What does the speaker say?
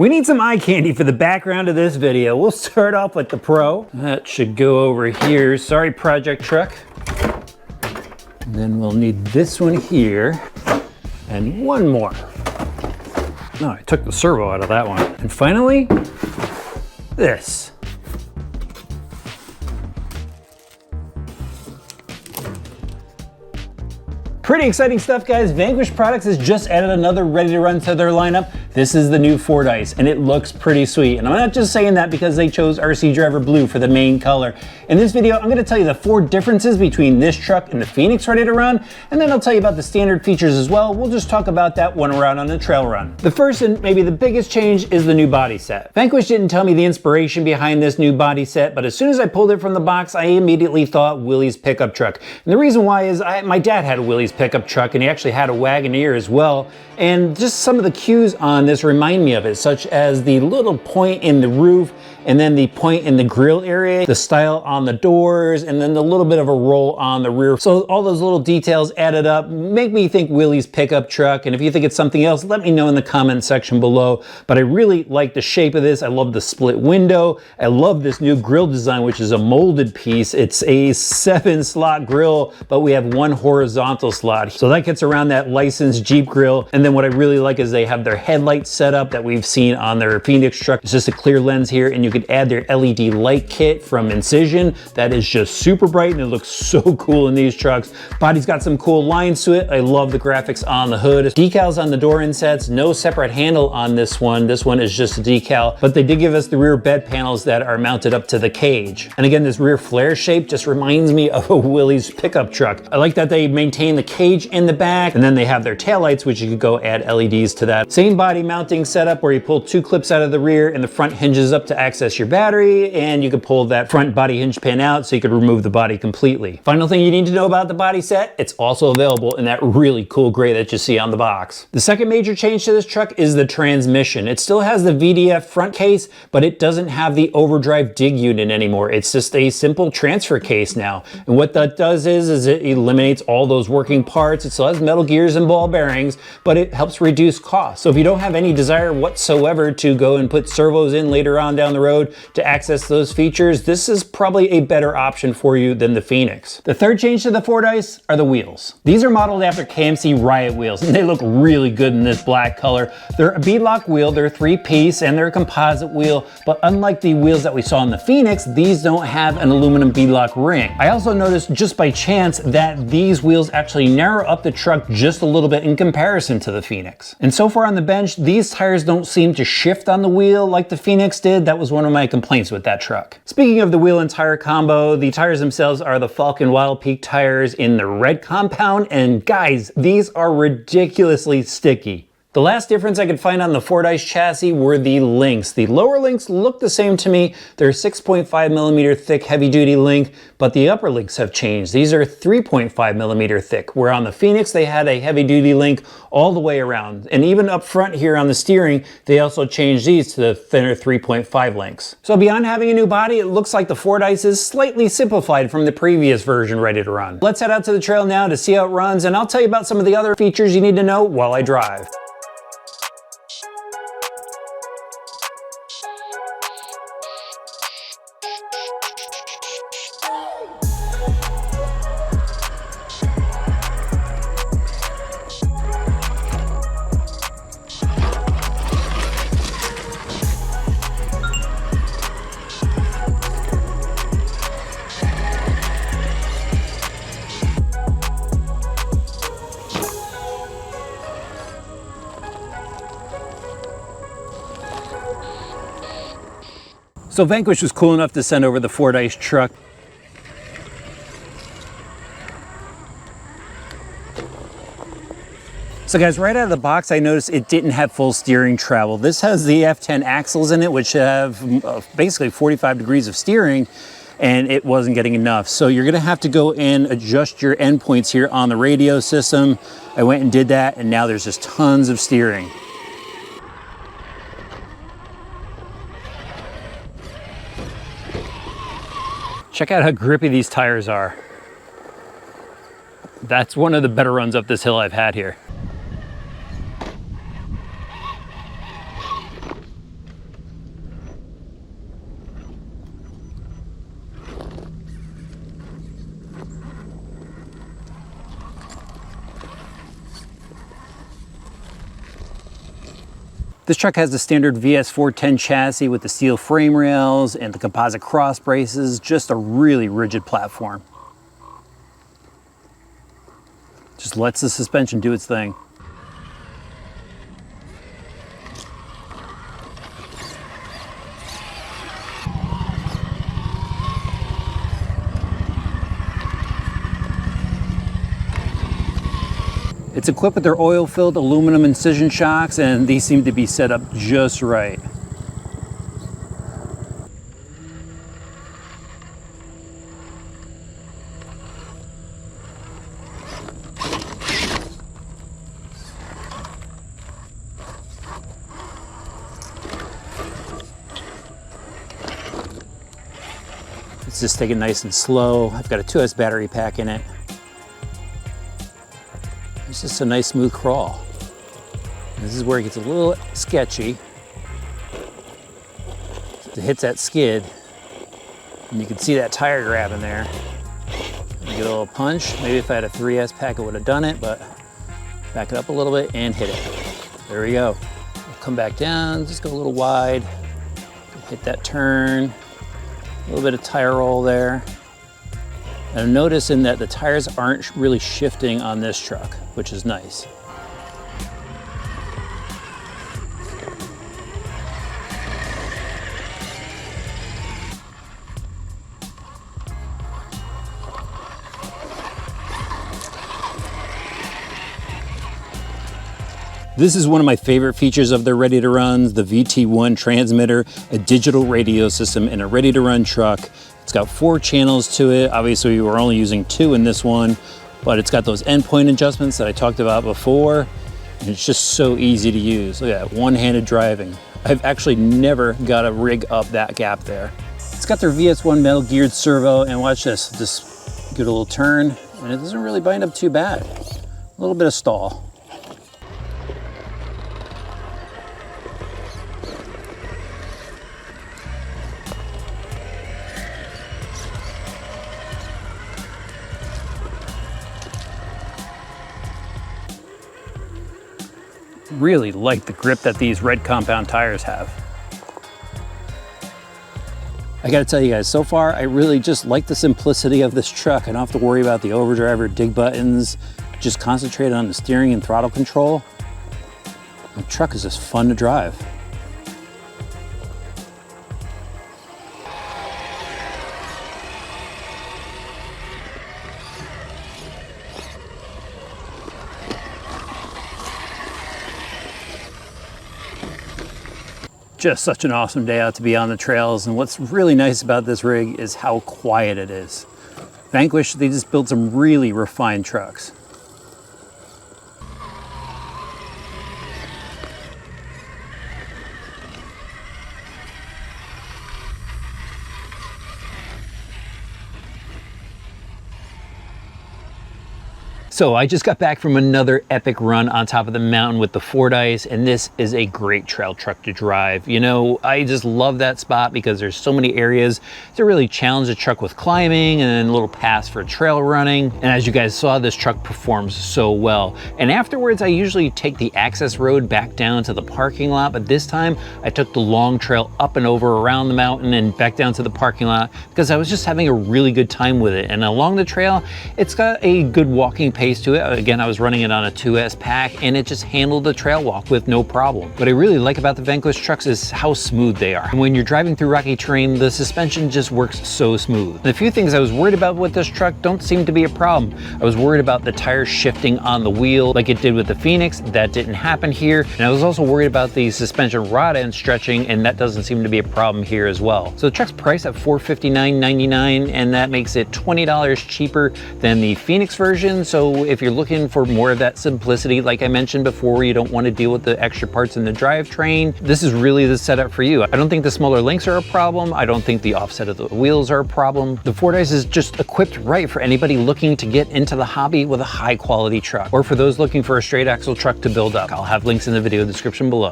We need some eye candy for the background of this video. We'll start off with the Pro. That should go over here. Sorry, project truck. And then we'll need this one here and one more. No, I took the servo out of that one. And finally, this. Pretty exciting stuff, guys. Vanquish Products has just added another ready to run to their lineup. This is the new Fordyce, and it looks pretty sweet. And I'm not just saying that because they chose RC Driver Blue for the main color. In this video, I'm gonna tell you the 4 differences between this truck and the Phoenix ready to run, and then I'll tell you about the standard features as well. We'll just talk about that one around on the trail run. The first and maybe the biggest change is the new body set. Vanquish didn't tell me the inspiration behind this new body set, but as soon as I pulled it from the box, I immediately thought Willys pickup truck. And the reason why is my dad had a Willys pickup truck, and he actually had a Wagoneer as well. And just some of the cues on this remind me of it, such as the little point in the roof, and then the point in the grill area, the style on the doors, and then the little bit of a roll on the rear. So all those little details added up make me think Willys pickup truck. And if you think it's something else, let me know in the comment section below. But I really like the shape of this. I love the split window. I love this new grill design, which is a molded piece. It's a 7-slot grill, but we have 1 horizontal slot. So that gets around that licensed Jeep grill. And then what I really like is they have their headlight setup that we've seen on their Phoenix truck. It's just a clear lens here, and you could add their LED light kit from Incision. That is just super bright, and it looks so cool in these trucks. Body's got some cool lines to it. I love the graphics on the hood. Decals on the door insets, no separate handle on this one. This one is just a decal, but they did give us the rear bed panels that are mounted up to the cage. And again, this rear flare shape just reminds me of a Willys pickup truck. I like that they maintain the cage in the back, and then they have their taillights, which you could go add LEDs to that. Same body mounting setup where you pull 2 clips out of the rear and the front hinges up to access your battery, and you could pull that front body hinge pin out so you could remove the body completely. Final thing you need to know about the body set, it's also available in that really cool gray that you see on the box. The second major change to this truck is the transmission. It still has the VDF front case, but it doesn't have the overdrive dig unit anymore. It's just a simple transfer case now. And what that does is it eliminates all those working parts. It still has metal gears and ball bearings, but it helps reduce costs. So if you don't have any desire whatsoever to go and put servos in later on down the road to access those features, this is probably a better option for you than the Phoenix. The third change to the Fordyce are the wheels. These are modeled after KMC Riot wheels, and they look really good in this black color. They're a beadlock wheel, they're 3-piece, and they're a composite wheel, but unlike the wheels that we saw in the Phoenix, these don't have an aluminum beadlock ring. I also noticed just by chance that these wheels actually narrow up the truck just a little bit in comparison to the Phoenix. And so far on the bench, these tires don't seem to shift on the wheel like the Phoenix did. That was one of my complaints with that truck. Speaking of the wheel and tire combo, the tires themselves are the Falken Wild Peak tires in the red compound, and guys, these are ridiculously sticky. The last difference I could find on the Fordyce chassis were the links. The lower links look the same to me. They're 6.5mm thick heavy-duty link, but the upper links have changed. These are 3.5mm thick, where on the Phoenix they had a heavy-duty link all the way around. And even up front here on the steering, they also changed these to the thinner 3.5 links. So beyond having a new body, it looks like the Fordyce is slightly simplified from the previous version ready to run. Let's head out to the trail now to see how it runs, and I'll tell you about some of the other features you need to know while I drive. So Vanquish was cool enough to send over the Fordyce truck. So guys, right out of the box, I noticed it didn't have full steering travel. This has the F10 axles in it, which have basically 45 degrees of steering, and it wasn't getting enough. So you're gonna have to go and adjust your endpoints here on the radio system. I went and did that, and now there's just tons of steering. Check out how grippy these tires are. That's one of the better runs up this hill I've had here. This truck has the standard VS410 chassis with the steel frame rails and the composite cross braces, just a really rigid platform. Just lets the suspension do its thing. It's equipped with their oil-filled aluminum incision shocks, and these seem to be set up just right. Let's just take it nice and slow. I've got a 2S battery pack in it. It's just a nice smooth crawl. This is where it gets a little sketchy. It hits that skid, and you can see that tire grab in there. You get a little punch. Maybe if I had a 3S pack, I would have done it, but back it up a little bit and hit it. There we go. We'll come back down, just go a little wide. Hit that turn. A little bit of tire roll there. And I'm noticing that the tires aren't really shifting on this truck, which is nice. This is one of my favorite features of the Ready to Runs, the VT1 transmitter, a digital radio system in a Ready to Run truck. It's got 4 channels to it. Obviously, we were only using 2 in this one, but it's got those endpoint adjustments that I talked about before, and it's just so easy to use. Look at that, one-handed driving. I've actually never got to rig up that gap there. It's got their VS1 metal geared servo, and watch this, just get a little turn, and it doesn't really bind up too bad. A little bit of stall. Really like the grip that these red compound tires have. I gotta tell you guys, so far I really just like the simplicity of this truck. I don't have to worry about the overdrive or dig buttons. Just concentrate on the steering and throttle control. The truck is just fun to drive. Just such an awesome day out to be on the trails, and what's really nice about this rig is how quiet it is. Vanquish, they just built some really refined trucks. So I just got back from another epic run on top of the mountain with the Fordyce, and this is a great trail truck to drive. You know, I just love that spot because there's so many areas to really challenge the truck with climbing and a little pass for trail running. And as you guys saw, this truck performs so well. And afterwards, I usually take the access road back down to the parking lot, but this time I took the long trail up and over around the mountain and back down to the parking lot because I was just having a really good time with it. And along the trail, it's got a good walking pace to it. Again, I was running it on a 2S pack, and it just handled the trail walk with no problem. What I really like about the Vanquish trucks is how smooth they are. And when you're driving through rocky terrain, the suspension just works so smooth. And a few things I was worried about with this truck don't seem to be a problem. I was worried about the tires shifting on the wheel like it did with the Phoenix. That didn't happen here. And I was also worried about the suspension rod end stretching, and that doesn't seem to be a problem here as well. So the truck's priced at $459.99, and that makes it $20 cheaper than the Phoenix version. So if you're looking for more of that simplicity, like I mentioned before, you don't want to deal with the extra parts in the drivetrain, this is really the setup for you. I don't think the smaller links are a problem. I don't think the offset of the wheels are a problem. The Fordyce is just equipped right for anybody looking to get into the hobby with a high quality truck, or for those looking for a straight axle truck to build up. I'll have links in the video description below.